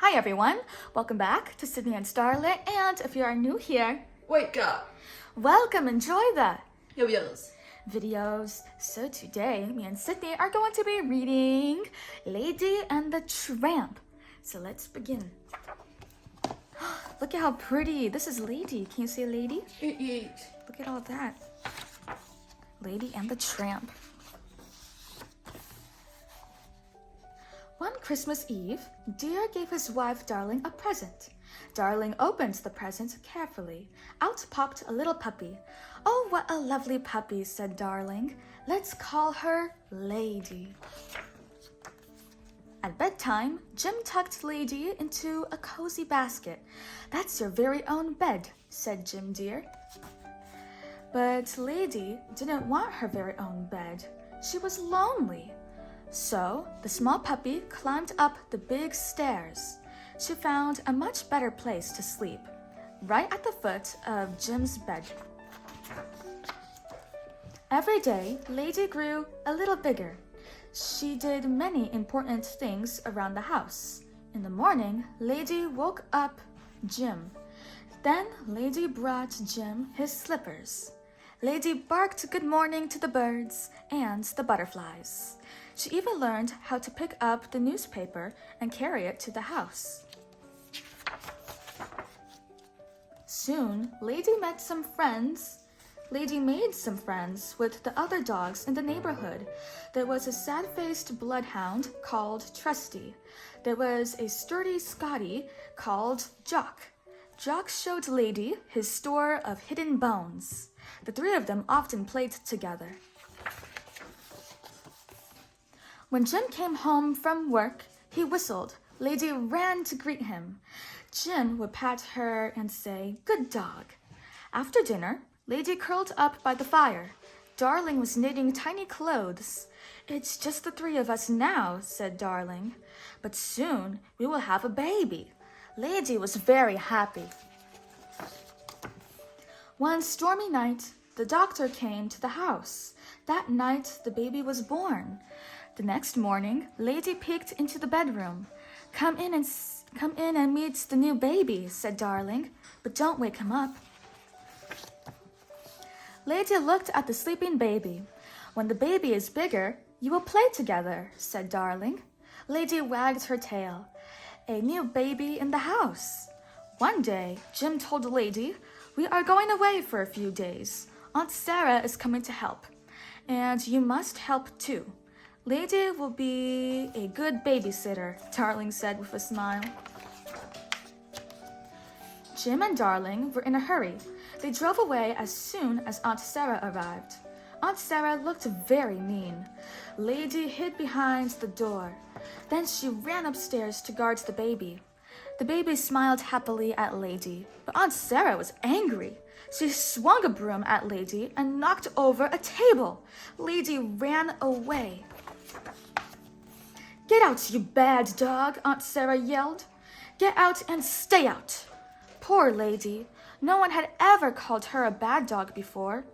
Hi everyone, welcome back to Sydney and Starlet, and if you are new here, wake up! welcome, enjoy the videos. So today, me and Sydney are going to be reading Lady and the Tramp. So let's begin. Look at how pretty, this is Lady, can you see Lady? Look at all that. Lady and the Tramp. One Christmas Eve, Dear gave his wife Darling a present. Darling opened the present carefully. Out popped a little puppy. "Oh, what a lovely puppy," said Darling. "Let's call her Lady." At bedtime, Jim tucked Lady into a cozy basket. "That's your very own bed," said Jim Dear. But Lady didn't want her very own bed. She was lonely. So the small puppy climbed up the big stairs. She found a much better place to sleep, right at the foot of Jim's bed. Every day, Lady grew a little bigger. She did many important things around the house. In the morning, Lady woke up Jim. Then Lady brought Jim his slippers. Lady barked good morning to the birds and the butterflies. She even learned how to pick up the newspaper and carry it to the house. Soon, Lady made some friends with the other dogs in the neighborhood. There was a sad-faced bloodhound called Trusty. There was a sturdy Scotty called Jock. Jock showed Lady his store of hidden bones. The three of them often played together. When Jim came home from work, he whistled. Lady ran to greet him. Jim would pat her and say, "Good dog." After dinner, Lady curled up by the fire. Darling was knitting tiny clothes. "It's just the three of us now," said Darling. "But soon we will have a baby." Lady was very happy. One stormy night, the doctor came to the house. That night, the baby was born. The next morning, Lady peeked into the bedroom. Come in and meet the new baby," said Darling, "but don't wake him up." Lady looked at the sleeping baby. "When the baby is bigger, you will play together," said Darling. Lady wagged her tail. A new baby in the house. One day, Jim told Lady, "We are going away for a few days. Aunt Sarah is coming to help, and you must help too. Lady will be a good babysitter," Darling said with a smile. Jim and Darling were in a hurry. They drove away as soon as Aunt Sarah arrived. Aunt Sarah looked very mean. Lady hid behind the door. Then she ran upstairs to guard the baby. The baby smiled happily at Lady, but Aunt Sarah was angry. She swung a broom at Lady and knocked over a table. Lady ran away. "Get out, you bad dog," Aunt Sarah yelled. "Get out and stay out." Poor Lady. No one had ever called her a bad dog before.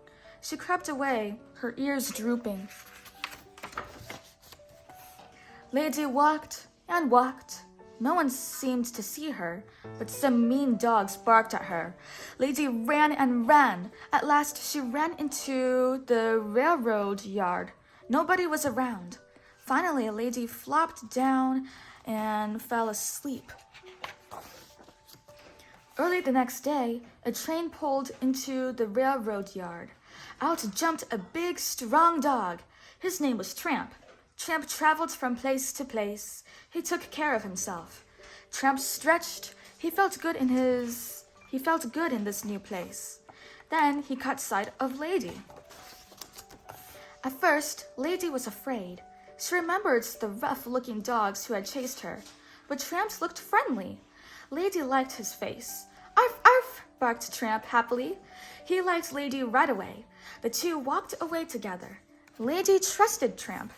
She crept away, her ears drooping. Lady walked and walked. No one seemed to see her, but some mean dogs barked at her. Lady ran and ran. At last, she ran into the railroad yard. Nobody was around. Finally, Lady flopped down and fell asleep. Early the next day, a train pulled into the railroad yard. Out jumped a big, strong dog. His name was Tramp. Tramp traveled from place to place. He took care of himself. Tramp stretched. He felt good in this new place. Then he caught sight of Lady. At first, Lady was afraid. She remembered the rough-looking dogs who had chased her, but Tramp looked friendly. Lady liked his face. "Arf, arf," barked Tramp happily. He liked Lady right away. The two walked away together. Lady trusted Tramp.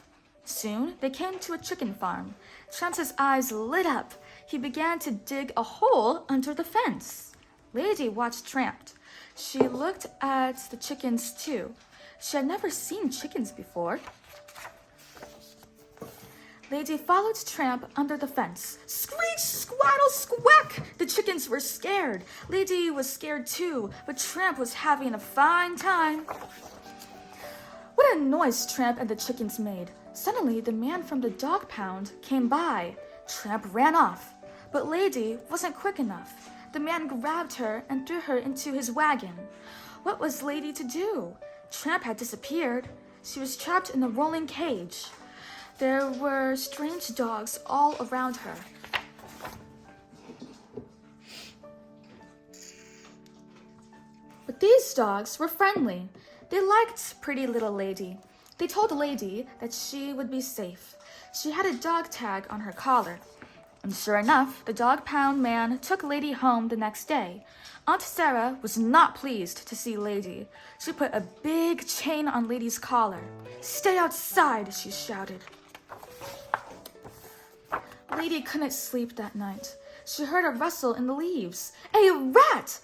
Soon, they came to a chicken farm. Tramp's eyes lit up. He began to dig a hole under the fence. Lady watched Tramp. She looked at the chickens too. She had never seen chickens before. Lady followed Tramp under the fence. Screech, squaddle, squawk! The chickens were scared. Lady was scared too, but Tramp was having a fine time. What a noise Tramp and the chickens made. Suddenly, the man from the dog pound came by. Tramp ran off, but Lady wasn't quick enough. The man grabbed her and threw her into his wagon. What was Lady to do? Tramp had disappeared. She was trapped in a rolling cage. There were strange dogs all around her. But these dogs were friendly. They liked pretty little Lady. They told Lady that she would be safe. She had a dog tag on her collar. And sure enough, the dog pound man took Lady home the next day. Aunt Sarah was not pleased to see Lady. She put a big chain on Lady's collar. "Stay outside," she shouted. Lady couldn't sleep that night. She heard a rustle in the leaves. A rat!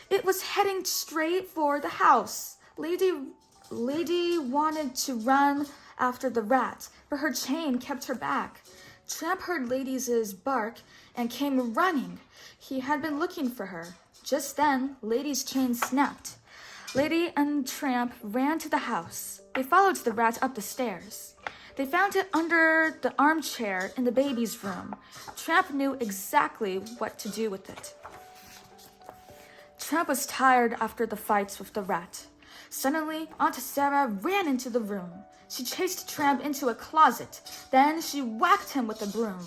It was heading straight for the house. Lady wanted to run after the rat, but her chain kept her back. Tramp heard Lady's bark and came running. He had been looking for her. Just then, Lady's chain snapped. Lady and Tramp ran to the house. They followed the rat up the stairs. They found it under the armchair in the baby's room. Tramp knew exactly what to do with it. Tramp was tired after the fights with the rat. Suddenly, Aunt Sarah ran into the room. She chased Tramp into a closet. Then she whacked him with a broom.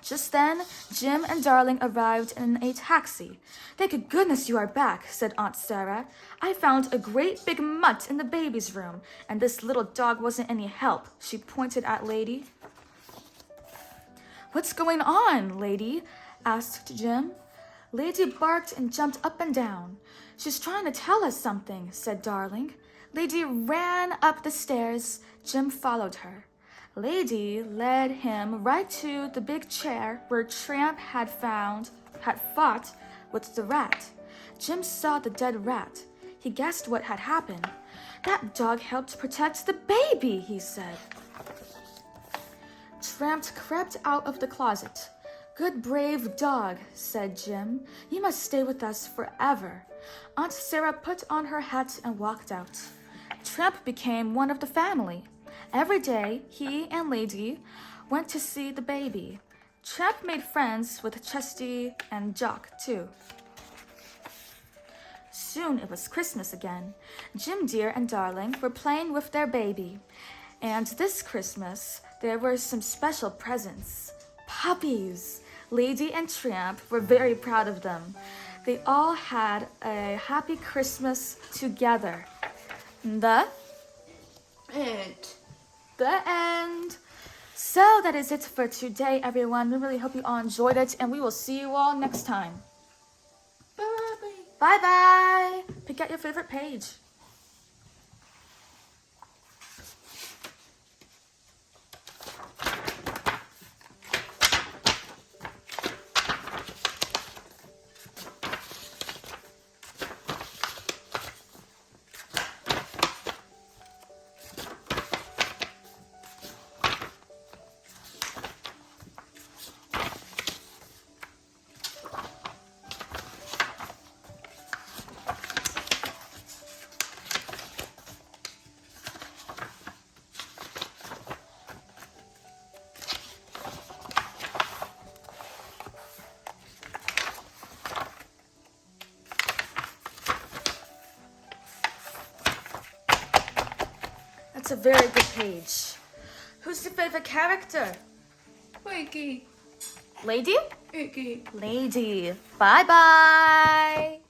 Just then, Jim and Darling arrived in a taxi. "Thank goodness you are back," said Aunt Sarah. "I found a great big mutt in the baby's room, and this little dog wasn't any help." She pointed at Lady. "What's going on, Lady?" asked Jim. Lady barked and jumped up and down. "She's trying to tell us something," said Darling. Lady ran up the stairs. Jim followed her. Lady led him right to the big chair where Tramp had fought with the rat. Jim saw the dead rat. He guessed what had happened. "That dog helped protect the baby," he said. Tramp crept out of the closet. "Good brave dog," said Jim. "You must stay with us forever." Aunt Sarah put on her hat and walked out. Tramp became one of the family. Every day, he and Lady went to see the baby. Tramp made friends with Chesty and Jock, too. Soon it was Christmas again. Jim Dear and Darling were playing with their baby. And this Christmas, there were some special presents. Puppies! Lady and Tramp were very proud of them. They all had a happy Christmas together. The end. So that is it for today, everyone. We really hope you all enjoyed it, and we will see you all next time. Bye. Bye-bye. Pick out your favorite page. That's a very good page. Who's your favorite character? Wiki. Lady? Wiki. Lady. Bye-bye.